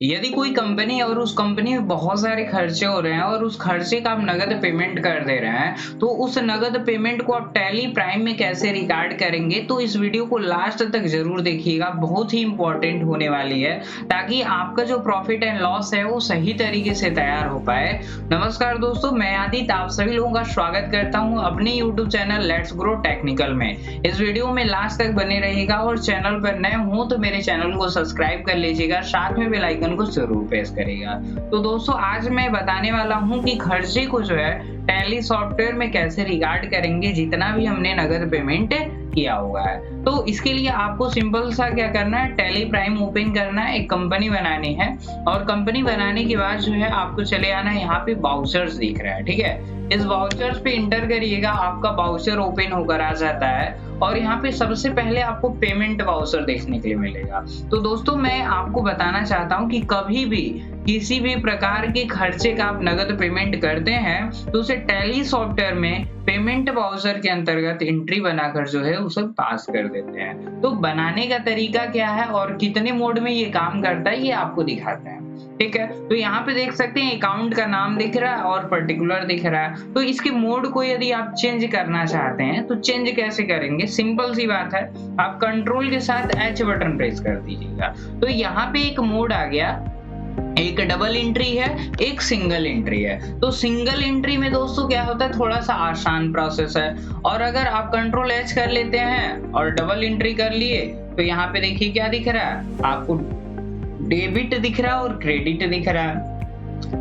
यदि कोई कंपनी और उस कंपनी में बहुत सारे खर्चे हो रहे हैं और उस खर्चे का आप नगद पेमेंट कर दे रहे हैं, तो उस नगद पेमेंट को आप टैली प्राइम में कैसे रिकॉर्ड करेंगे, तो इस वीडियो को लास्ट तक ज़रूर देखिएगा, बहुत ही इम्पोर्टेंट होने वाली है, ताकि आपका जो प्रॉफिट एंड लॉस है, वो सही तरीके से तैयार हो पाए। नमस्कार दोस्तों, मैं आदित्य आप सभी लोगों का स्वागत करता हूं अपने YouTube channel let's grow technical में। इस वीडियो में लास्ट तक बने रहिएगा और चैनल पर नए हो तो मेरे चैनल को सब्सक्राइब कर लीजिएगा, साथ में बेल आइकन को जरूर प्रेस करेगा। तो दोस्तों आज मैं बताने वाला हूं कि खर्चे को जो है टैली सॉफ्टवेयर में कैसे रिकॉर्ड करेंगे जितना भी हमने नगद पेमेंट किया हुआ है। तो इसके लिए आपको सिंपल सा क्या करना है, टैली प्राइम ओपन करना है, एक कंपनी बनानी है और कंपनी बनाने के बाद जो है आपको चले आना है, यहाँ पे वाउचर्स दिख रहा है, ठीक है। इस वाउचर्स पे इंटर करिएगा, आपका वाउचर ओपन होकर आ जाता है और यहाँ पे सबसे पहले आपको पेमेंट वाउचर देखने के लिए मिलेगा। तो दोस्तों मैं आपको बताना चाहता हूँ कि कभी भी किसी भी प्रकार के खर्चे का आप नगद पेमेंट करते हैं तो उसे टैली सॉफ्टवेयर में पेमेंट वाउचर के अंतर्गत एंट्री बनाकर जो है उसे पास कर देते हैं। तो बनाने का तरीका क्या है और कितने मोड में ये काम करता है ये आपको दिखाते हैं, ठीक है। तो यहाँ पे देख सकते हैं अकाउंट का नाम दिख रहा है और पर्टिकुलर दिख रहा है। तो इसके मोड को यदि आप चेंज करना चाहते हैं तो चेंज कैसे करेंगे, सिंपल सी बात है, आप कंट्रोल के साथ H बटन प्रेस कर दीजिएगा। तो यहाँ पे एक मोड आ गया, एक डबल एंट्री है, एक सिंगल एंट्री है। तो सिंगल एंट्री में दोस्तों क्या होता है, थोड़ा सा आसान प्रोसेस है, और अगर आप कंट्रोल H कर लेते हैं और डबल एंट्री कर लिए तो यहाँ पे देखिए क्या दिख रहा है, आपको डेबिट दिख रहा है और क्रेडिट दिख रहा है,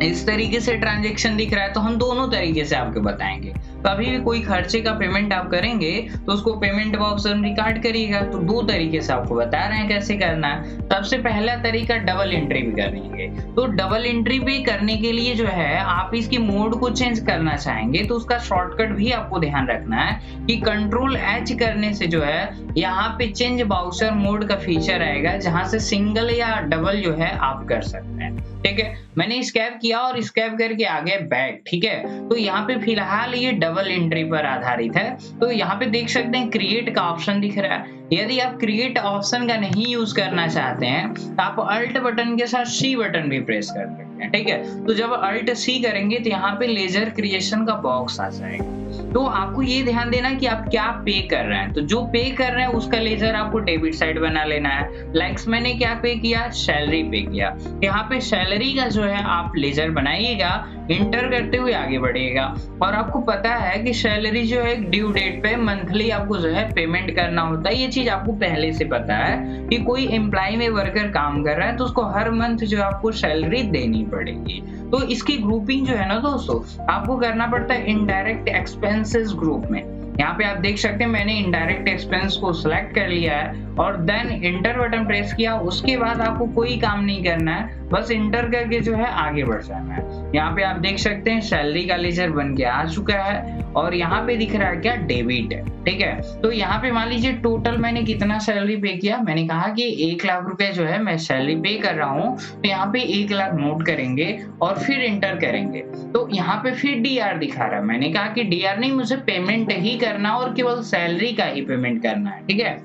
इस तरीके से ट्रांजैक्शन दिख रहा है। तो हम दोनों तरीके से आपको बताएंगे। कभी भी कोई खर्चे का पेमेंट आप करेंगे तो उसको पेमेंट वाउचर में रिकॉर्ड करिएगा। तो दो तरीके से आपको बता रहे हैं कैसे करना है। सबसे पहला तरीका डबल एंट्री भी करेंगे। तो डबल एंट्री भी करने के लिए जो है आप इसकी मोड को चेंज करना चाहेंगे तो उसका शॉर्टकट भी आपको ध्यान रखना है कि कंट्रोल H करने से जो है यहाँ पे चेंज वाउचर मोड का फीचर आएगा, जहां से सिंगल या डबल जो है आप कर सकते हैं, ठीक है। मैंने स्कैप किया और स्कैप करके आ गए बैक, ठीक है। तो यहाँ पे फिलहाल ये डबल एंट्री पर आधारित है। तो यहाँ पे देख सकते हैं क्रिएट का ऑप्शन दिख रहा है। यदि आप क्रिएट ऑप्शन का नहीं यूज करना चाहते हैं तो आप अल्ट बटन के साथ C बटन भी प्रेस कर सकते हैं, ठीक है। तो जब अल्ट C करेंगे तो यहाँ पे लेजर क्रिएशन का बॉक्स आ जाएगा। तो आपको ये ध्यान देना कि आप क्या पे कर रहे हैं। तो जो पे कर रहे हैं उसका लेजर आपको डेबिट साइड बना लेना है। लाइक्स मैंने क्या पे किया, सैलरी पे किया। यहाँ पे सैलरी का जो है आप लेजर बनाइएगा, इंटर करते हुए आगे बढ़िएगा। और आपको पता है कि सैलरी जो है ड्यू डेट पे मंथली आपको जो है पेमेंट करना होता है। ये चीज आपको पहले से पता है कि कोई एम्प्लॉय में वर्कर काम कर रहा है तो उसको हर मंथ जो आपको सैलरी देनी पड़ेगी। तो इसकी ग्रुपिंग जो है ना दोस्तों, आपको करना पड़ता है इनडायरेक्ट एक्सपेंसेस ग्रुप में। यहाँ पे आप देख सकते हैं मैंने इनडायरेक्ट एक्सपेंस को सिलेक्ट कर लिया है और देन इंटर बटन प्रेस किया। उसके बाद आपको कोई काम नहीं करना है, बस इंटर करके जो है आगे बढ़ जाना है। यहाँ पे आप देख सकते हैं सैलरी का लेजर बन के आ चुका है और यहाँ पे दिख रहा है क्या, डेबिट है, ठीक है। तो यहाँ पे मान लीजिए टोटल मैंने कितना सैलरी पे किया, मैंने कहा कि 1 लाख रुपए जो है मैं सैलरी पे कर रहा हूँ। तो यहाँ पे 1 लाख नोट करेंगे और फिर इंटर करेंगे। तो यहाँ पे फिर DR दिखा रहा है। मैंने कहा कि DR नहीं, मुझे पेमेंट ही करना और केवल सैलरी का ही पेमेंट करना है, ठीक है।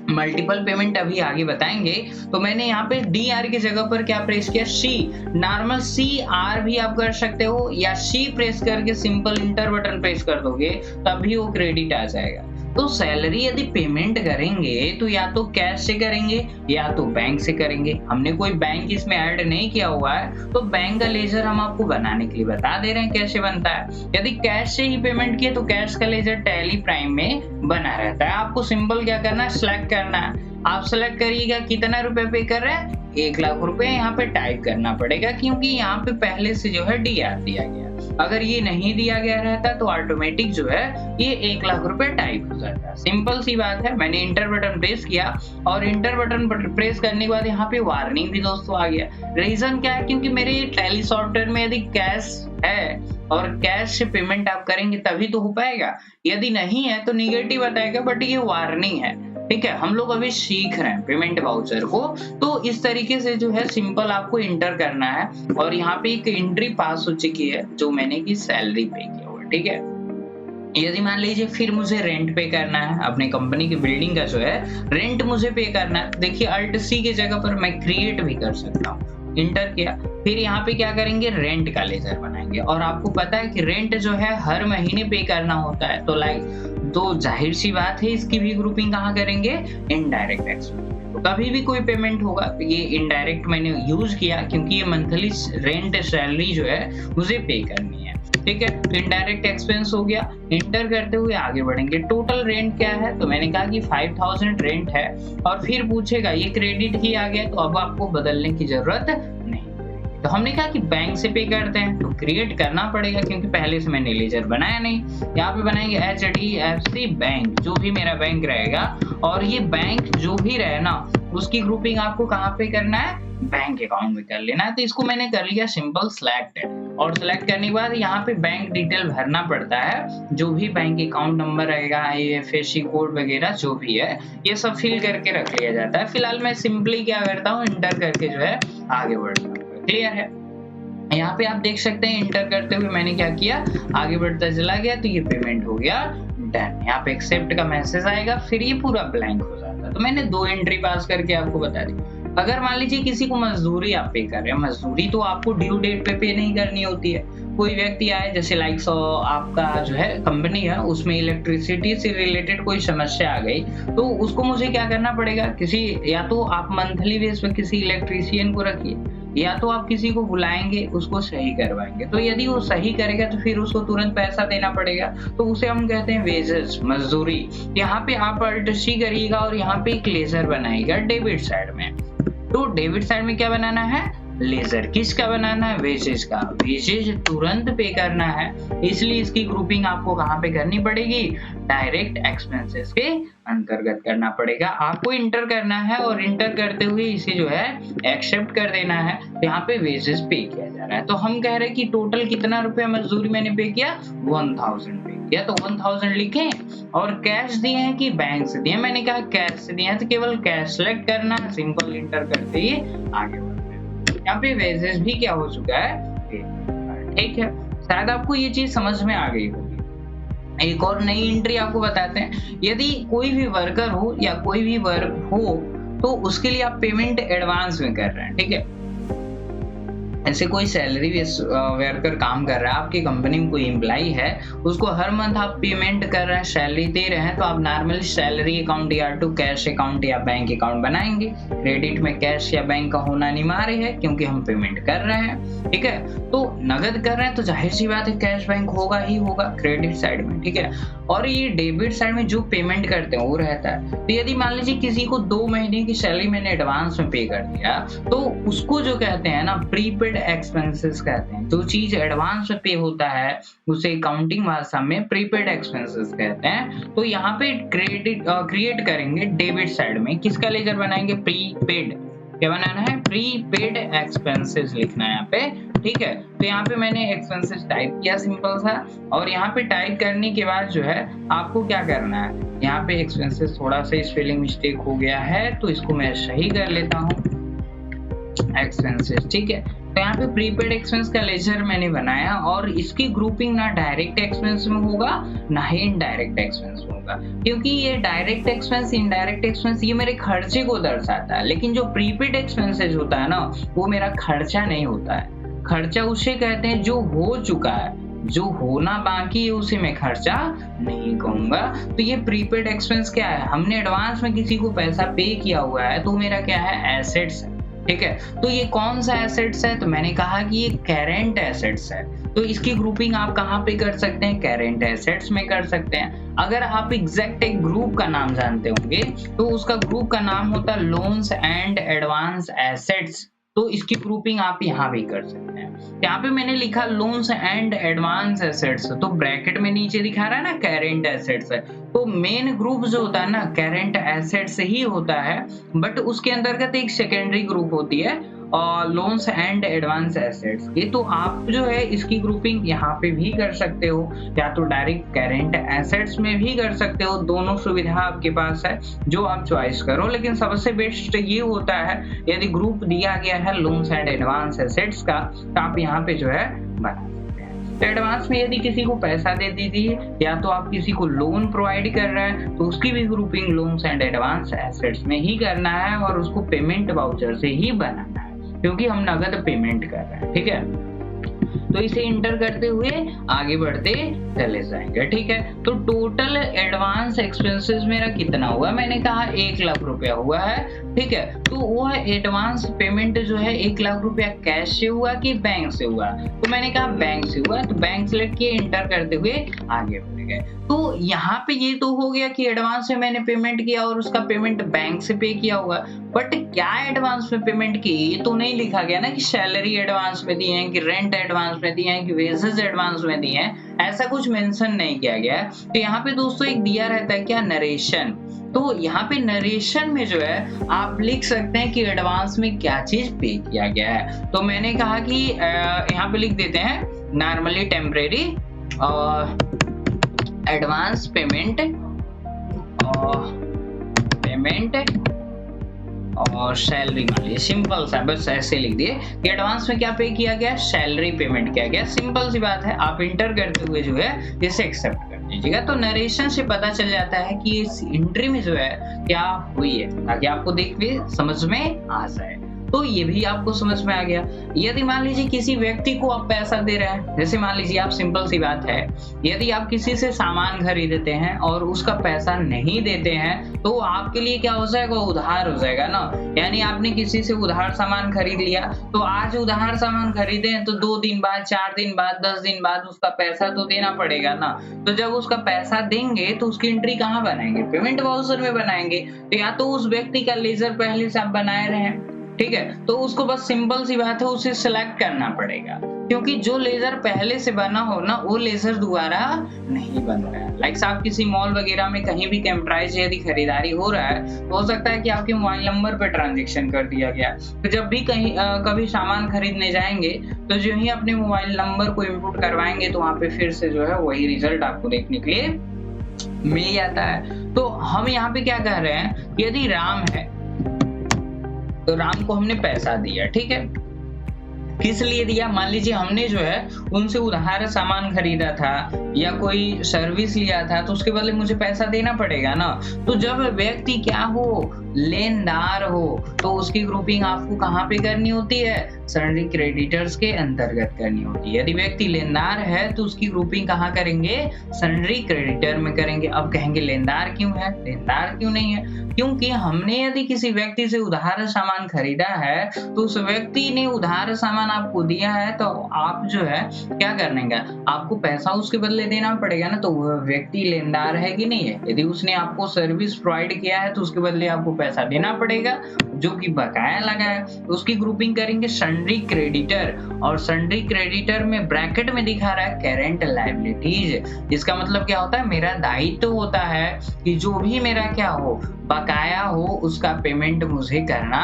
मल्टीपल पेमेंट अभी आगे बताएंगे। तो मैंने यहाँ पे DR की जगह पर क्या प्रेस किया, C। नॉर्मल CR भी आप कर सकते हो या C प्रेस करके सिंपल इंटर बटन प्रेस कर दोगे तभी वो क्रेडिट आ जाएगा। तो सैलरी यदि पेमेंट करेंगे तो या तो कैश से करेंगे या तो बैंक से करेंगे। हमने कोई बैंक इसमें ऐड नहीं किया हुआ है तो बैंक का लेजर हम आपको बनाने के लिए बता दे रहे हैं कैसे बनता है। यदि कैश से ही पेमेंट किए तो कैश का लेजर टैली प्राइम में बना रहता है। आपको सिंपल क्या करना है, सिलेक्ट करना है। आप सिलेक्ट करिएगा कितना रुपए पे कर रहे हैं, 1 लाख रुपए यहाँ पे टाइप करना पड़ेगा क्योंकि यहाँ पे पहले से जो है DR दिया गया। अगर ये नहीं दिया गया रहता तो ऑटोमेटिक जो है ये 1 लाख रुपए टाइप हो जाता है। सिंपल सी बात है। मैंने इंटर बटन प्रेस किया और इंटर बटन प्रेस करने के बाद यहाँ पे वार्निंग भी दोस्तों आ गया। रीजन क्या है, क्योंकि मेरे टैली सॉफ्टवेयर में यदि कैश है और कैश से पेमेंट आप करेंगे तभी तो हो पाएगा, यदि नहीं है तो निगेटिव बताएगा, बट ये वार्निंग है, ठीक है। हम लोग अभी सीख रहे हैं पेमेंट वाउचर को। तो इस तरीके से जो है सिंपल आपको इंटर करना है और यहाँ पे एक एंट्री पास हो चुकी है जो मैंने की सैलरी पे किया हुआ, ठीक है। यदि मान लीजिए फिर मुझे रेंट पे करना है, अपने कंपनी की बिल्डिंग का जो है रेंट मुझे पे करना है, देखिए अल्ट C की जगह पर मैं क्रिएट भी कर सकता हूँ इंटर किया। फिर यहाँ पे क्या करेंगे, रेंट का लेजर बनाएंगे। और आपको पता है कि रेंट जो है हर महीने पे करना होता है, तो जाहिर सी बात है इसकी भी ग्रुपिंग कहाँ करेंगे, इनडायरेक्ट एक्सपेंस। तो कभी भी कोई पेमेंट होगा तो ये इनडायरेक्ट मैंने यूज किया क्योंकि ये मंथली रेंट सैलरी जो है मुझे पे करनी है, ठीक है। तो इनडायरेक्ट एक्सपेंस हो गया। इंटर करते हुए आगे बढ़ेंगे, टोटल रेंट क्या है, तो मैंने कहा कि 5000 रेंट है। और फिर पूछेगा ये क्रेडिट ही आ गया, तो अब आपको बदलने की जरूरत नहीं। तो हमने कहा कि बैंक से पे करते हैं, तो क्रिएट करना पड़ेगा क्योंकि पहले से मैंने लेजर बनाया नहीं। यहाँ पे बनाएंगे HDFC बैंक, जो भी मेरा बैंक रहेगा। और ये बैंक जो भी रहे ना, उसकी ग्रुपिंग आपको कहाँ पे करना है, बैंक अकाउंट में कर लेना है। तो इसको मैंने कर लिया सिंपल सिलेक्टेड। और सिलेक्ट करने के बाद यहाँ पे बैंक डिटेल भरना पड़ता है, जो भी बैंक अकाउंट नंबर रहेगा, IFSC कोड वगैरह जो भी है, ये सब फिल करके रख लिया जाता है। फिलहाल मैं सिंपली क्या करता हूँ, इंटर करके जो है आगे बढ़ता हूँ। क्लियर है। यहाँ पे आप देख सकते हैं इंटर करते हुए मैंने क्या किया, आगे बढ़ता चला गया, तो ये पेमेंट हो गया डन। यहाँ पे एक्सेप्ट का मैसेज आएगा, फिर ये पूरा ब्लैंक हो जाता है। तो मैंने 2 एंट्री पास करके आपको बता दी। अगर मान लीजिए किसी को मजदूरी आप पे कर रहे हैं, मजदूरी तो आपको ड्यू डेट पे नहीं करनी होती है। कोई व्यक्ति आए, जैसे आपका जो है कंपनी है, उसमें इलेक्ट्रिसिटी से रिलेटेड कोई समस्या आ गई, तो उसको मुझे क्या करना पड़ेगा, या तो आप मंथली बेस पे किसी इलेक्ट्रीशियन को रखिए, या तो आप किसी को बुलाएंगे, उसको सही करवाएंगे। तो यदि वो सही करेगा तो फिर उसको तुरंत पैसा देना पड़ेगा, तो उसे हम कहते हैं वेजेस, मजदूरी। यहाँ पे आप अल्ट-सी करिएगा और यहाँ पे एक लेजर बनाएगा डेबिट साइड में। तो डेबिट साइड में क्या बनाना है, लेजर। किसका बनाना है, वेजेस का। वेजेस तुरंत पे करना है, इसलिए इसकी ग्रुपिंग आपको कहाँ पे करनी पड़ेगी, डायरेक्ट एक्सपेंसेस के अंतर्गत करना पड़ेगा। आपको इंटर करना है और इंटर करते हुए इसे जो है एक्सेप्ट कर देना है। यहाँ पे वेजेस पे किया जा रहा है, तो हम कह रहे हैं कि टोटल कितना रुपया मजदूरी मैंने पे किया, 1000 पे किया। तो 1000 लिखें। और कैश दिए हैं कि बैंक से दिए, मैंने कहा कैश से दिए हैं, तो केवल कैश सेलेक्ट करना है, सिंपल इंटर करते ही आगे बढ़ना है। यहाँ पे वेजेस भी क्या हो चुका है, ठीक है। शायद आपको ये चीज समझ में आ गई होगी। एक और नई एंट्री आपको बताते हैं। यदि कोई भी वर्कर हो या कोई भी वर्क हो, तो उसके लिए आप पेमेंट एडवांस में कर रहे हैं, ठीक है। ऐसे कोई सैलरी वर्कर काम कर रहा है, आपकी कंपनी में कोई एम्प्लॉय है, उसको हर मंथ आप पेमेंट कर रहे हैं, सैलरी दे रहे हैं, तो आप नॉर्मली सैलरी अकाउंट या टू कैश अकाउंट या बैंक अकाउंट बनाएंगे। क्रेडिट में कैश या बैंक का होना अनिवार्य है क्योंकि हम पेमेंट कर रहे हैं, ठीक है। तो नगद कर रहे हैं तो जाहिर सी बात है कैश बैंक होगा ही होगा क्रेडिट साइड में, ठीक है। और ये डेबिट साइड में जो पेमेंट करते हैं वो रहता है। तो यदि मान लीजिए किसी को 2 महीने की सैलरी मैंने एडवांस में पे कर दिया, तो उसको जो कहते हैं ना प्रीपेड एक्सपेंसेस कहते हैं। जो चीज एडवांस में पे होता है उसे अकाउंटिंग भाषा में प्रीपेड एक्सपेंसेस कहते हैं। तो यहाँ पे क्रिएट करेंगे डेबिट साइड में, किसका लेजर बनाएंगे, प्रीपेड। क्या बनाना है, प्रीपेड एक्सपेंसेस लिखना है यहाँ पे, ठीक है। तो यहाँ पे मैंने एक्सपेंसेस टाइप किया सिंपल सा, और यहाँ पे टाइप करने के बाद जो है आपको क्या करना है, यहाँ पे एक्सपेंसेस थोड़ा सा स्पेलिंग मिस्टेक हो गया है, तो इसको मैं सही कर लेता हूँ, एक्सपेंसेस, ठीक है। तो यहाँ पे प्रीपेड एक्सपेंस का लेजर मैंने बनाया, और इसकी ग्रुपिंग ना डायरेक्ट एक्सपेंस में होगा ना ही इनडायरेक्ट एक्सपेंस में होगा, क्योंकि ये डायरेक्ट एक्सपेंस, इनडायरेक्ट एक्सपेंस ये मेरे खर्चे को दर्शाता है। लेकिन जो प्रीपेड एक्सपेंसेस होता है ना, वो मेरा खर्चा नहीं होता है। खर्चा उसे कहते हैं जो हो चुका है, जो होना बाकी है उसे मैं खर्चा नहीं कहूंगा। तो ये प्रीपेड एक्सपेंस क्या है, हमने एडवांस में किसी को पैसा पे किया हुआ है, तो मेरा क्या है, एसेट्स है, ठीक है। तो ये कौन सा एसेट्स है, तो मैंने कहा कि ये करेंट एसेट्स है। तो इसकी ग्रुपिंग आप कहाँ पे कर सकते हैं, करेंट एसेट्स में कर सकते हैं। अगर आप एग्जैक्ट एक ग्रुप का नाम जानते होंगे, तो उसका ग्रुप का नाम होता है लोन्स एंड एडवांस एसेट्स। तो इसकी ग्रुपिंग आप यहाँ भी कर सकते हैं। यहाँ पे मैंने लिखा लोन्स एंड एडवांस एसेट्स, तो ब्रैकेट में नीचे दिखा रहा है ना करेंट एसेट्स है। तो मेन ग्रुप जो होता है ना करेंट एसेट्स ही होता है, बट उसके अंतर्गत एक सेकेंडरी ग्रुप होती है और लोन्स एंड एडवांस एसेट्स की। तो आप जो है इसकी ग्रुपिंग यहाँ पे भी कर सकते हो, या तो डायरेक्ट करेंट एसेट्स में भी कर सकते हो। दोनों सुविधा आपके पास है, जो आप चॉइस करो। लेकिन सबसे बेस्ट ये होता है, यदि ग्रुप दिया गया है लोन्स एंड एडवांस एसेट्स का, तो आप यहाँ पे जो है बना सकते हैं। तो एडवांस में यदि किसी को पैसा दे दीजिए, या तो आप किसी को लोन प्रोवाइड कर रहे हैं, तो उसकी भी grouping loans and advance assets में ही करना है, और उसको पेमेंट वाउचर से ही बनाना है। क्योंकि हम नगद पेमेंट कर रहे हैं, ठीक है। तो इसे इंटर करते हुए आगे बढ़ते चले जाएंगे, ठीक है। तो टोटल एडवांस एक्सपेंसेस मेरा कितना हुआ, मैंने कहा 1 लाख रुपया हुआ है, ठीक है। तो वह एडवांस पेमेंट जो है 1 लाख रुपया कैश से हुआ कि बैंक से हुआ, तो मैंने कहा बैंक से हुआ, तो बैंक सेलेक्ट किए, इंटर करते हुए आगे बढ़ गए। तो यहाँ पे ये तो हो गया कि एडवांस में मैंने पेमेंट किया और उसका पेमेंट बैंक से पे किया हुआ, बट क्या एडवांस में पेमेंट की ये तो नहीं लिखा गया ना कि सैलरी एडवांस में दिए हैं, कि रेंट एडवांस में दिए हैं, कि वेजेस एडवांस में दिए हैं, ऐसा कुछ मेंशन नहीं किया गया है। तो यहाँ पे दोस्तों एक दिया रहता है क्या, नरेशन। तो यहाँ पे नरेशन में जो है आप लिख सकते हैं कि एडवांस में क्या चीज पे किया गया है। तो मैंने कहा कि यहाँ पे लिख देते हैं नॉर्मली टेम्परेरी एडवांस पेमेंट और सैलरी मान लीजिए, सिंपल सा बस ऐसे लिख दिए कि एडवांस में क्या पे किया गया, सैलरी पेमेंट किया गया, सिंपल सी बात है। आप इंटर करते हुए जो है इसे एक्सेप्ट कर दीजिएगा। तो नरेशन से पता चल जाता है कि इस एंट्री में जो है क्या हुई है, ताकि आपको देख के समझ में आ जाए। तो ये भी आपको समझ में आ गया। यदि मान लीजिए किसी व्यक्ति को आप पैसा दे रहे हैं, जैसे मान लीजिए आप, सिंपल सी बात है, यदि आप किसी से सामान खरीदते हैं और उसका पैसा नहीं देते हैं तो आपके लिए क्या हो जाएगा, उधार हो जाएगा ना। यानी आपने किसी से उधार सामान खरीद लिया, तो आज उधार सामान खरीदे हैं तो 2 दिन बाद, 4 दिन बाद, 10 दिन बाद उसका पैसा तो देना पड़ेगा ना। तो जब उसका पैसा देंगे तो उसकी एंट्री कहाँ बनाएंगे, पेमेंट वाउचर में बनाएंगे। तो या तो उस व्यक्ति का लेजर पहले से आप बनाए रहे हैं, ठीक है, तो उसको बस सिंपल सी बात है उसे सिलेक्ट करना पड़ेगा, क्योंकि जो लेजर पहले से बना हो ना वो लेजर दोबारा नहीं बन रहा है। लाइक आप किसी मॉल वगैरह में कहीं भी कैम्प्राइज यदि खरीदारी हो रहा है तो हो सकता है कि आपके मोबाइल नंबर पर ट्रांजेक्शन कर दिया गया। तो जब भी कहीं कभी सामान खरीदने जाएंगे तो जो ही अपने मोबाइल नंबर को इनपुट करवाएंगे तो वहां पे फिर से जो है वही रिजल्ट आपको देखने के लिए मिल जाता है। तो हम यहाँ पे क्या कह रहे हैं, यदि राम है तो राम को हमने पैसा दिया, ठीक है, किस लिए दिया, मान लीजिए हमने जो है उनसे उधार सामान खरीदा था या कोई सर्विस लिया था तो उसके बदले मुझे पैसा देना पड़ेगा ना। तो जब व्यक्ति क्या हो, लेनदार हो, तो उसकी ग्रुपिंग आपको कहाँ पे करनी होती है, सन्ड्री क्रेडिटर्स के अंतर्गत करनी होती है। यदि व्यक्ति लेनदार है तो उसकी ग्रुपिंग कहाँ करेंगे, सन्ड्री क्रेडिटर में करेंगे। अब कहेंगे लेनदार क्यों है, लेनदार क्यों नहीं है, क्योंकि हमने यदि किसी व्यक्ति से उधार सामान खरीदा है तो उस व्यक्ति ने उधार सामान आपको दिया है, तो आप जो है क्या करने का, आपको पैसा उसके बदले देना पड़ेगा ना। तो वह व्यक्ति लेनदार है कि नहीं है, यदि उसने आपको सर्विस प्रोवाइड किया है तो उसके बदले आपको पैसा देना पड़ेगा जो कि बकाया लगा है। तो उसकी ग्रुपिंग करेंगे सन्ड्री क्रेडिटर, और सन्ड्री क्रेडिटर में ब्रैकेट में दिखा रहा है करेंट लायबिलिटीज। इसका मतलब क्या होता है, मेरा दायित्व होता है कि जो भी मेरा क्या हो, बकाया हो, उसका पेमेंट मुझे करना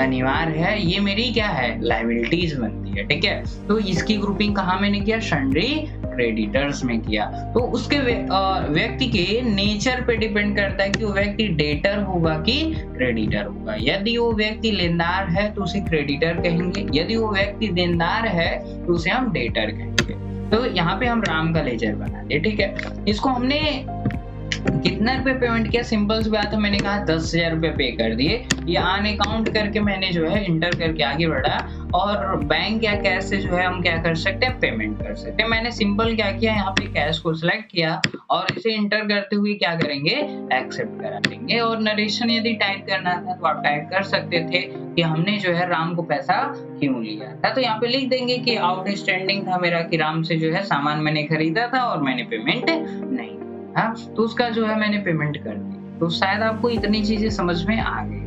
अनिवार्य है। ये मेरी क्या है, लायबिलिटीज बनती है, ठीक है। तो इसकी ग्रुपिंग कहाँ मैंने किया, सन्ड्री क्रेडिटर्स में किया। तो उसके व्यक्ति के नेचर पे डिपेंड करता है कि वो व्यक्ति डेटर होगा कि क्रेडिटर होगा। यदि वो व्यक्ति लेनदार है तो उसे क्रेडिटर कहेंगे, यदि वो व्यक्ति देनदार है तो उसे हम डेटर कहेंगे। तो यहाँ पे हम राम का लेजर बना दिए, ठीक है। इसको हमने कितना रुपए पेमेंट किया, सिंपल सी बात है, मैंने कहा 10,000 रुपए पे कर दिए। ये ऑन अकाउंट करके मैंने जो है इंटर करके आगे बढ़ा, और बैंक या कैश से जो है हम क्या कर सकते हैं, पेमेंट कर सकते हैं। मैंने सिंपल क्या किया, यहाँ पे कैश को सिलेक्ट किया और इसे इंटर करते हुए क्या करेंगे, एक्सेप्ट करा देंगे। और नरेशन यदि टाइप करना था तो आप टाइप कर सकते थे कि हमने जो है राम को पैसा क्यों लिया था। तो यहाँ पे लिख देंगे कि आउटस्टैंडिंग था मेरा, कि राम से जो है सामान मैंने खरीदा था और मैंने पेमेंट नहीं, हाँ, तो उसका जो है मैंने पेमेंट कर दी। तो शायद आपको इतनी चीजें समझ में आ गई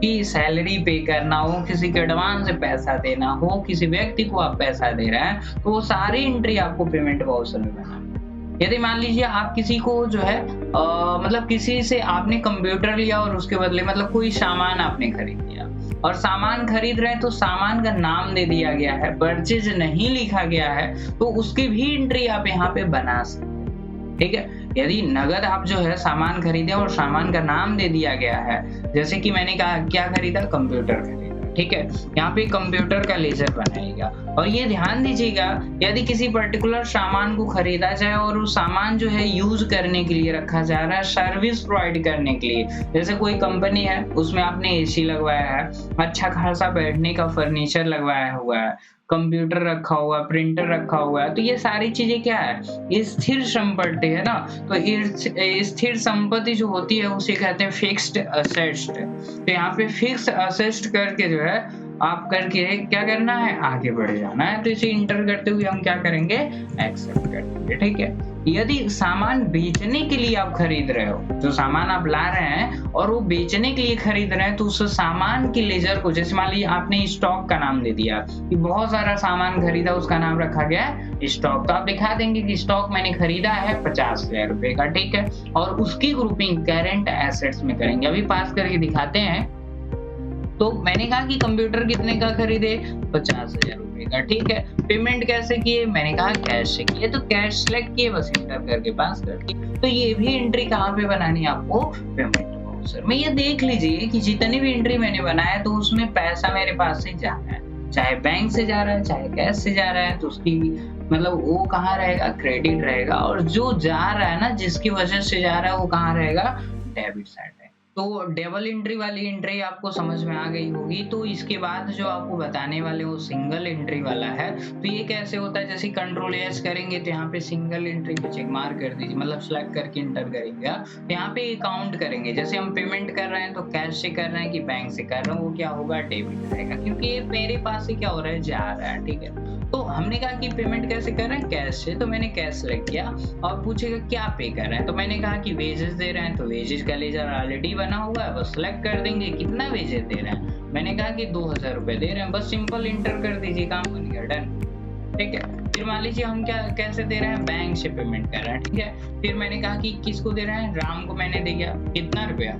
कि सैलरी पे करना हो, किसी के एडवांस से पैसा देना हो, किसी व्यक्ति को आप पैसा दे रहे हैं, तो वो सारी एंट्री आपको पेमेंट वाउचर में बनाना। यदि मान लीजिए आप किसी को जो है मतलब किसी से आपने कंप्यूटर लिया और उसके बदले मतलब कोई सामान आपने खरीद लिया, और सामान खरीद रहे हैं तो सामान का नाम दे दिया गया है, परचेज नहीं लिखा गया है, तो उसकी भी एंट्री आप यहाँ पे बना सकते हैं, ठीक है। यदि नगद आप जो है सामान खरीदे और सामान का नाम दे दिया गया है, जैसे कि मैंने कहा क्या खरीदा, कंप्यूटर खरीदा, ठीक है। यहाँ पे कंप्यूटर का लेजर बनाएगा और ये ध्यान दीजिएगा, यदि किसी पर्टिकुलर सामान को खरीदा जाए और वो सामान जो है यूज करने के लिए रखा जा रहा है, सर्विस प्रोवाइड करने के लिए, जैसे कोई कंपनी है उसमें आपने एसी लगवाया है, अच्छा खासा बैठने का फर्नीचर लगवाया हुआ है, कंप्यूटर रखा हुआ है, प्रिंटर रखा हुआ है, तो ये सारी चीजें क्या है, स्थिर संपत्ति है ना। तो स्थिर संपत्ति जो होती है उसे कहते हैं फिक्स्ड असेट्स। तो यहाँ पे फिक्स असेस्ट करके जो है आप करके क्या करना है, आगे बढ़ जाना है। तो इसे इंटर करते हुए हम क्या करेंगे, एक्सेप्ट कर देंगे, ठीक है। यदि सामान बेचने के लिए आप खरीद रहे हो, जो सामान आप ला रहे हैं और वो बेचने के लिए खरीद रहे हैं, तो उस सामान की लेजर को, जैसे मान लीजिए आपने स्टॉक का नाम दे दिया कि बहुत सारा सामान खरीदा, उसका नाम रखा गया स्टॉक, तो आप दिखा देंगे कि स्टॉक मैंने खरीदा है 50,000 रुपए का, ठीक है। और उसकी ग्रुपिंग करेंट एसेट्स में करेंगे। अभी पास करके दिखाते हैं। तो मैंने कहा कि कंप्यूटर कितने का खरीदे, 50,000 रुपए का, ठीक है। पेमेंट कैसे किए, मैंने कहा कैश से किए, तो कैश सेलेक्ट किए, बस इंटर करके पास कर दिए। तो ये भी एंट्री कहाँ पे बनानी है आपको, पेमेंट वाउचर में। ये देख लीजिए कि जितनी भी एंट्री मैंने बनाया तो उसमें पैसा मेरे पास से जा रहा है, चाहे बैंक से जा रहा है चाहे कैश से जा रहा है, तो उसकी मतलब वो कहाँ रहेगा, क्रेडिट रहेगा। और जो जा रहा है ना, जिसकी वजह से जा रहा है, वो कहाँ रहेगा, डेबिट साइड है। तो डबल एंट्री वाली एंट्री आपको समझ में आ गई होगी। तो इसके बाद जो आपको बताने वाले वो सिंगल एंट्री वाला है। तो ये कैसे होता है, जैसे कंट्रोल एस करेंगे तो यहाँ पे सिंगल एंट्री पे चेक मार्क कर दीजिए, मतलब सेलेक्ट करके इंटर करेंगे। तो यहाँ पे काउंट करेंगे, जैसे हम पेमेंट कर रहे हैं तो कैश से कर रहे हैं कि बैंक से कर रहे हैं, वो क्या होगा, डेबिट रहेगा, क्योंकि ये मेरे पास से क्या हो रहा है, जा रहा है, ठीक है। तो हमने कहा कि पेमेंट कैसे कर रहे हैं, कैश से, तो मैंने कैश सेलेक्ट किया। और पूछेगा क्या पे कर रहे हैं, तो मैंने कहा कि वेजेस दे रहे हैं, तो वेजेस का लेजर ऑलरेडी बना हुआ है, बस सेलेक्ट कर देंगे कितना वेजेस दे रहे हैं। मैंने कहा कि 2,000 रुपए दे रहे हैं, बस सिंपल इंटर कर दीजिए, काम बन गया, डन, ठीक है। फिर मान लीजिए हम क्या कैसे दे रहे हैं, बैंक से पेमेंट कर रहे हैं, ठीक है। फिर मैंने कहा कि किसको दे रहे हैं, राम को मैंने दे दिया, कितना रुपया,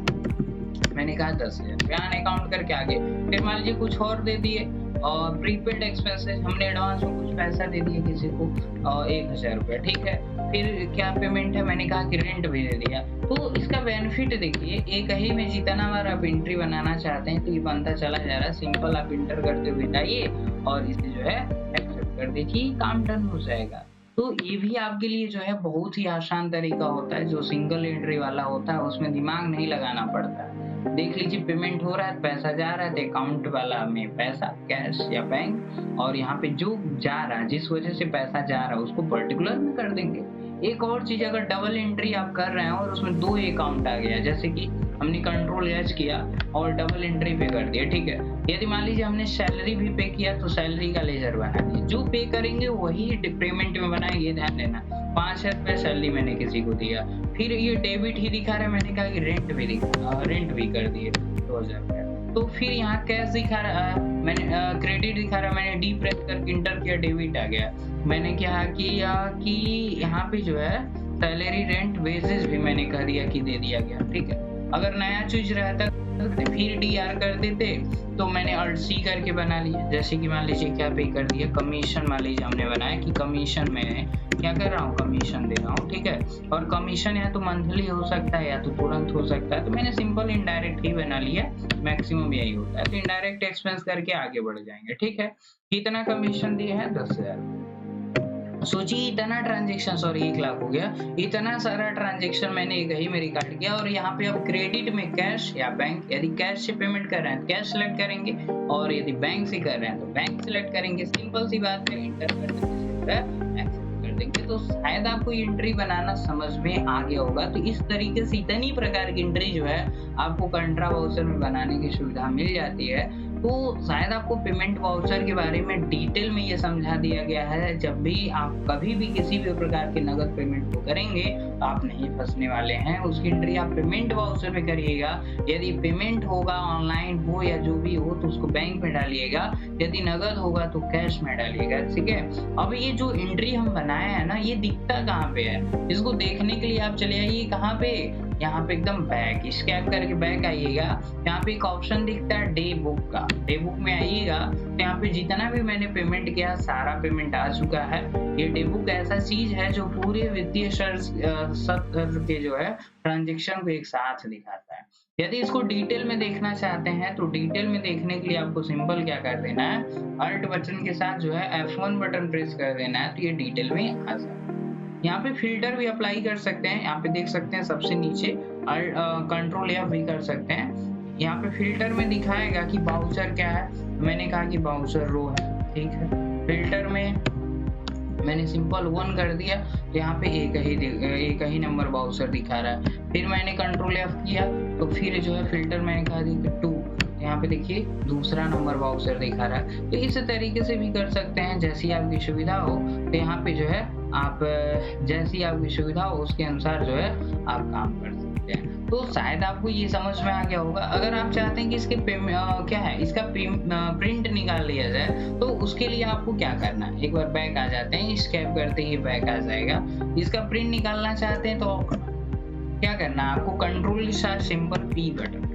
मैंने कहा 10,000 रुपया, काउंट करके आगे। फिर मान लीजिए कुछ और दे दिए, और प्रीपेड एक्सपेंसेस हमने एडवांस में कुछ पैसा दे दिया किसी को, 1,000 रुपया, ठीक है। फिर क्या पेमेंट है, मैंने कहा कि रेंट भी दे दिया। तो इसका बेनिफिट देखिए, एक ही में जितना बार आप एंट्री बनाना चाहते हैं तो ये बनता चला जा रहा है, सिंपल आप इंटर करते हुए जाइए और इसे जो है एक्सेप्ट कर दीजिए, काम डन हो जाएगा। तो ये भी आपके लिए जो है बहुत ही आसान तरीका होता है। जो सिंगल एंट्री वाला होता है उसमें दिमाग नहीं लगाना पड़ता है। देख लीजिए पेमेंट हो रहा है, पैसा जा रहा है, तो अकाउंट वाला में पैसा कैश या बैंक, और यहाँ पे जो जा रहा है, जिस वजह से पैसा जा रहा है, उसको पर्टिकुलर में कर देंगे। एक और चीज, अगर डबल एंट्री आप कर रहे हैं और उसमें 2 अकाउंट आ गया, जैसे कि हमने कंट्रोल एच किया और डबल एंट्री पे कर दिया, ठीक है। यदि मान लीजिए हमने सैलरी भी पे किया तो सैलरी का लेजर बना दिया, जो पे करेंगे वही पेमेंट में बनाएंगे, ध्यान देना। 5,000 रुपये सैलरी मैंने किसी को दिया, फिर ये डेबिट ही दिखा रहा है, मैंने कहा कि रेंट भी कर दिए 2,000 रुपये। तो फिर यहाँ कैश दिखा रहा है, मैंने क्रेडिट दिखा रहा है, मैंने डी प्रेस करके इंटर किया, डेबिट आ गया। मैंने क्या किया कि यहाँ पे जो है सैलरी रेंट वेजेस भी मैंने कह दिया कि दे दिया गया, ठीक है। अगर नया चीज रहता फिर डी आर कर देते, तो मैंने अल्ट सी करके बना लिया। जैसे कि मान लीजिए क्या पे कर दिया, कमीशन मान लीजिए हमने बनाया कि कमीशन में क्या कर रहा हूँ, कमीशन दे रहा हूँ, ठीक है। और कमीशन या तो मंथली हो सकता है या तो तुरंत हो सकता है, तो मैंने सिंपल इनडायरेक्ट ही बना लिया, मैक्सिमम यही होता है। तो इनडायरेक्ट एक्सपेंस करके आगे बढ़ जाएंगे, ठीक है। कितना कमीशन दिए हैं, 10,000। सोचिए इतना ट्रांजेक्शन, सॉरी 1 लाख हो गया, इतना सारा ट्रांजेक्शन मैंने एक ही में रिकॉर्ड किया। और यहाँ पे अब क्रेडिट में कैश या बैंक, यदि कैश से पेमेंट कर रहे हैं कैश सेलेक्ट करेंगे, और यदि बैंक से कर रहे हैं तो बैंक सेलेक्ट करेंगे। सिंपल सी बात है, इंटर कर देंगे। तो शायद आपको एंट्री बनाना समझ में आ गया होगा। तो इस तरीके से इतनी प्रकार की एंट्री जो है आपको कंट्रा वाउचर में बनाने की सुविधा मिल जाती है। तो शायद आपको पेमेंट वाउचर के बारे में डिटेल में ये समझा दिया गया है। जब भी आप कभी भी किसी भी प्रकार के नगद पेमेंट को करेंगे तो आप नहीं फंसने वाले हैं। उसकी एंट्री आप पेमेंट वाउचर में करिएगा। यदि पेमेंट होगा ऑनलाइन हो या जो भी हो तो उसको बैंक में डालिएगा, यदि नगद होगा तो कैश में डालिएगा, ठीक है। अब ये जो एंट्री हम बनाया है ना, ये दिखता कहाँ पे है, इसको देखने के लिए आप चले आइए कहाँ पे, यहाँ पे एकदम बैक स्कैप करके बैक आइएगा। यहाँ पे एक ऑप्शन दिखता है डे बुक का, डे बुक में आइएगा तो यहाँ पे जितना भी मैंने पेमेंट किया सारा पेमेंट आ चुका है। ये डे बुक ऐसा चीज है जो पूरे वित्तीय सत्र के जो है ट्रांजेक्शन को एक साथ दिखाता है। यदि इसको डिटेल में देखना चाहते हैं तो डिटेल में देखने के लिए आपको सिंपल क्या कर देना है, अल्ट बटन के साथ जो है F1 बटन प्रेस कर देना है, तो ये डिटेल में आ जाएगा। यहाँ पे फिल्टर भी अप्लाई कर सकते हैं, यहाँ पे देख सकते हैं सबसे नीचे कंट्रोल F भी कर सकते हैं। यहाँ पे फिल्टर में दिखाएगा कि बाउचर क्या है, मैंने कहा कि बाउचर रो है, ठीक है। फिल्टर में मैंने सिंपल 1 कर दिया, तो यहाँ पे एक ही नंबर बाउचर दिखा रहा है। फिर मैंने कंट्रोल F किया, तो फिर जो है फिल्टर मैंने कहा 2, यहाँ पे देखिए दूसरा नंबर बाउचर दिखा रहा है। तो इस तरीके से भी कर सकते हैं, जैसी आपकी सुविधा हो। तो यहाँ पे जो है आप जैसी आपकी सुविधा हो उसके अनुसार जो है आप काम कर सकते हैं। तो शायद आपको ये समझ में आ गया होगा। अगर आप चाहते हैं कि इसके क्या है, इसका प्रिंट निकाल लिया जाए, तो उसके लिए आपको क्या करना है, एक बार बैक आ जाते हैं, स्कैप करते ही बैक आ जाएगा। इसका प्रिंट निकालना चाहते हैं तो क्या करना है, आपको कंट्रोल के साथ simple P button,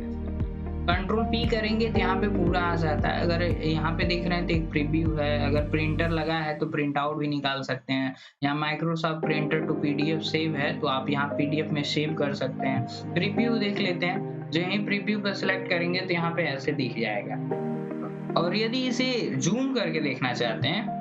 control P करेंगे तो यहाँ पे पूरा आ जाता है। अगर यहाँ पे देख रहे हैं तो एक प्रीव्यू है, अगर प्रिंटर लगा है तो प्रिंट आउट भी निकाल सकते हैं। यहाँ Microsoft printer to PDF save है, तो आप यहाँ PDF में सेव कर सकते हैं। प्रीव्यू देख लेते हैं, जो यही प्रीव्यू पर सिलेक्ट करेंगे तो यहाँ पे ऐसे दिख जाएगा। और यदि इसे जूम करके देखना चाहते हैं,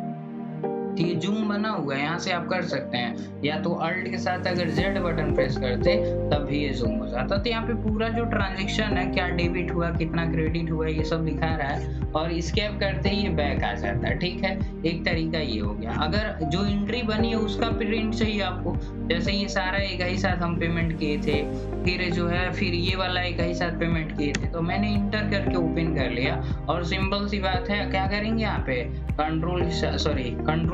ये जूम बना हुआ है, यहाँ से आप कर सकते हैं, या तो अल्ट के साथ अगर Z बटन प्रेस करते तब भी ये जूम हो जाता। तो यहाँ पे पूरा जो ट्रांजैक्शन है, क्या डेबिट हुआ, कितना क्रेडिट हुआ, ये सब दिखा रहा है। और स्कैप करते ही ये बैक आ जाता है, ठीक है। एक तरीका ये हो गया। अगर जो एंट्री बनी है उसका प्रिंट चाहिए आपको, जैसे ये सारा एक ही साथ हम पेमेंट किए थे, फिर जो है फिर ये वाला एक ही साथ पेमेंट किए थे, तो मैंने इंटर करके ओपन कर लिया। और सिंपल सी बात है, क्या करेंगे यहाँ पे कंट्रोल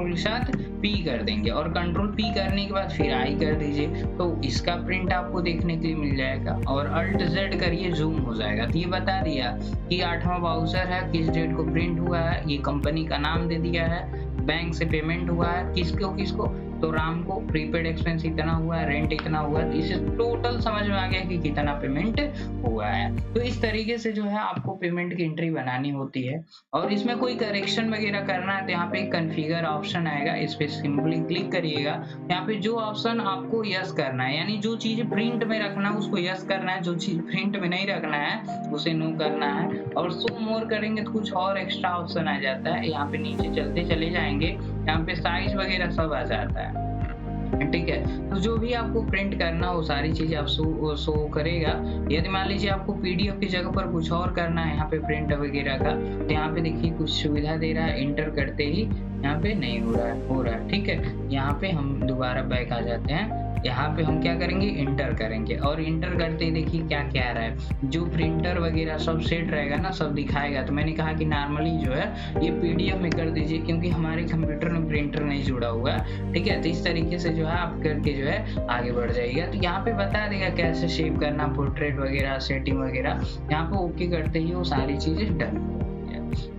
के साथ P कर देंगे, और कंट्रोल P करने के बाद फिर I कर दीजिए, तो इसका प्रिंट आपको देखने के लिए मिल जाएगा। और अल्ट Z करिए, जूम हो जाएगा। तो ये बता दिया कि 8वां बाउचर है, किस डेट को प्रिंट हुआ है, ये कंपनी का नाम दे दिया है, बैंक से पेमेंट हुआ है, किसको तो राम को प्रीपेड एक्सपेंस इतना हुआ है, रेंट इतना हुआ है। इसे टोटल समझ में आ गया कि कितना पेमेंट हुआ है। तो इस तरीके से जो है आपको पेमेंट की एंट्री बनानी होती है। और इसमें कोई करेक्शन वगैरह करना है तो यहाँ पे एक कॉन्फ़िगर ऑप्शन आएगा, इस पे सिंपली क्लिक करिएगा। यहाँ पे जो ऑप्शन आपको यस करना है, यानी जो चीज प्रिंट में रखना है उसको यस करना है, जो चीज प्रिंट में नहीं रखना है उसे नो करना है। और शो मोर करेंगे तो कुछ और एक्स्ट्रा ऑप्शन आ जाता है। यहाँ पे नीचे चलते चले जाएंगे, यहाँ पे साइज वगैरह सब आ जाता है, ठीक है। तो जो भी आपको प्रिंट करना हो सारी चीजें आप शो करेगा। यदि मान लीजिए आपको PDF की जगह पर कुछ और करना है यहाँ पे प्रिंट वगैरह का, तो यहाँ पे देखिए कुछ सुविधा दे रहा है, इंटर करते ही यहाँ पे नहीं हो रहा है, ठीक है। यहाँ पे हम दोबारा बैक आ जाते हैं, यहाँ पे हम क्या करेंगे, इंटर करेंगे। और इंटर करते ही देखिए क्या क्या आ रहा है, जो प्रिंटर वगैरह सब सेट रहेगा ना, सब दिखाएगा। तो मैंने कहा कि नॉर्मली जो है ये PDF में कर दीजिए, क्योंकि हमारे कंप्यूटर में प्रिंटर नहीं जुड़ा हुआ है, ठीक है। तो इस तरीके से जो है आप करके जो है आगे बढ़ जाइएगा। तो यहाँ पे बता देगा कैसे सेव करना, पोर्ट्रेट वगैरह, सेटिंग वगैरह। यहाँ पे ओके करते ही वो सारी चीजें डन।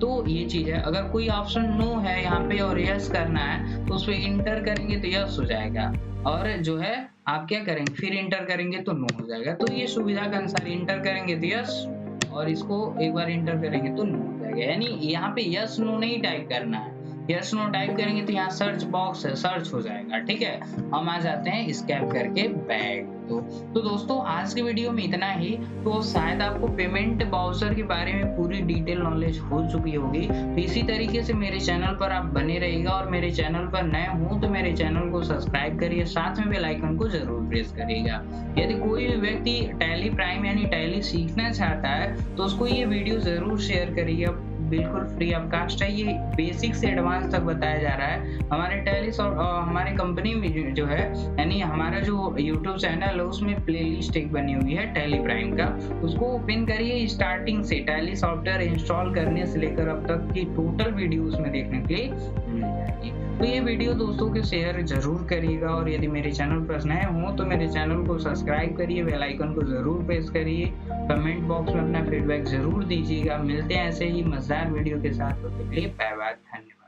तो ये चीज है। अगर कोई ऑप्शन नो है यहाँ पे और यस करना है, तो उस पर इंटर करेंगे तो यस हो जाएगा, और जो है आप क्या करेंगे, फिर इंटर करेंगे तो नो हो जाएगा। तो ये सुविधा के अनुसार इंटर करेंगे तो यस, और इसको एक बार इंटर करेंगे तो नो हो जाएगा। यानी यहाँ पे यस नो नहीं टाइप करना है, यस नो टाइप करेंगे तो यहाँ सर्च बॉक्स है, सर्च हो जाएगा, ठीक है। हम आ जाते हैं स्कैप करके बैक। तो दोस्तों आज के वीडियो में इतना ही। तो शायद आपको पेमेंट बाउचर के बारे में पूरी डिटेल नॉलेज हो चुकी होगी। तो इसी तरीके से मेरे चैनल पर आप बने रहिएगा, और मेरे चैनल पर नए हो तो मेरे चैनल को सब्सक्राइब करिए, साथ में बेल आइकन को जरूर प्रेस करिएगा। यदि कोई भी व्यक्ति टैली प्राइम यानी टैली सीखना चाहता है तो उसको ये वीडियो जरूर शेयर करिए, बिल्कुल फ्री ऑफ कास्ट है। ये बेसिक से एडवांस तक बताया जा रहा है। हमारे टैली और हमारे कंपनी में जो है, यानी हमारा जो यूट्यूब चैनल है उसमें प्लेलिस्ट एक बनी हुई है टैली प्राइम का, उसको ओपन करिए। स्टार्टिंग से टैली सॉफ्टवेयर इंस्टॉल करने से लेकर अब तक की टोटल वीडियो उसमें देखने के लिए मिल जाएगी। तो ये वीडियो दोस्तों के शेयर जरूर करिएगा, और यदि मेरे चैनल पर नए हो तो मेरे चैनल को सब्सक्राइब करिए, बेल आइकन को जरूर प्रेस करिए, कमेंट बॉक्स में अपना फीडबैक जरूर दीजिएगा। मिलते हैं ऐसे ही मजेदार वीडियो के साथ, तो के लिए बाय बाय, धन्यवाद।